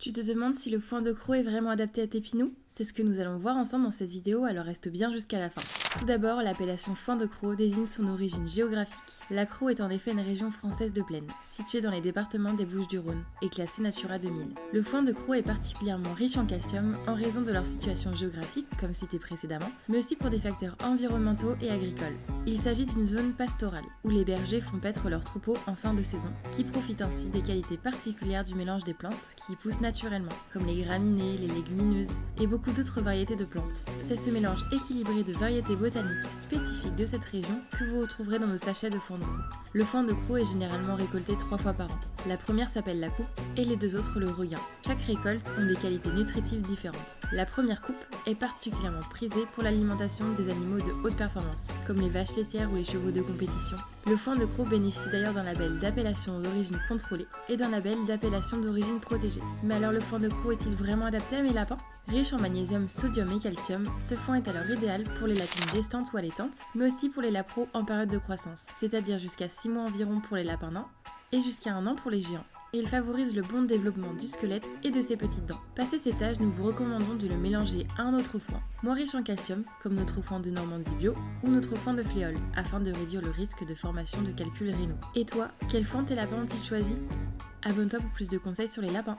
Tu te demandes si le foin de croc est vraiment adapté à tes pinous? C'est ce que nous allons voir ensemble dans cette vidéo, alors reste bien jusqu'à la fin. Tout d'abord, l'appellation foin de croc désigne son origine géographique. La Crau est en effet une région française de plaine, située dans les départements des Bouches-du-Rhône et classée Natura 2000. Le foin de croc est particulièrement riche en calcium en raison de leur situation géographique, comme cité précédemment, mais aussi pour des facteurs environnementaux et agricoles. Il s'agit d'une zone pastorale, où les bergers font paître leurs troupeaux en fin de saison, qui profitent ainsi des qualités particulières du mélange des plantes qui y poussent naturellement, comme les graminées, les légumineuses et beaucoup d'autres variétés de plantes. C'est ce mélange équilibré de variétés botaniques spécifiques de cette région que vous retrouverez dans nos sachets de foin de croc. Le foin de croc est généralement récolté 3 fois par an. La première s'appelle la coupe et les 2 autres le regain. Chaque récolte ont des qualités nutritives différentes. La première coupe est particulièrement prisée pour l'alimentation des animaux de haute performance, comme les vaches laitières ou les chevaux de compétition. Le foin de croc bénéficie d'ailleurs d'un label d'appellation d'origine contrôlée et d'un label d'appellation d'origine protégée. Mais alors le foin de croc est-il vraiment adapté à mes lapins? Riche en magnésium, sodium et calcium, ce foin est alors idéal pour les lapines gestantes ou allaitantes, mais aussi pour les lapros en période de croissance, c'est-à-dire jusqu'à 6 mois environ pour les lapins nains et jusqu'à 1 an pour les géants. Et il favorise le bon développement du squelette et de ses petites dents. Passé cet âge, nous vous recommandons de le mélanger à un autre foin, moins riche en calcium, comme notre foin de Normandie bio ou notre foin de fléole, afin de réduire le risque de formation de calculs rénaux. Et toi, quel foin tes lapins ont-ils choisi? Abonne-toi pour plus de conseils sur les lapins.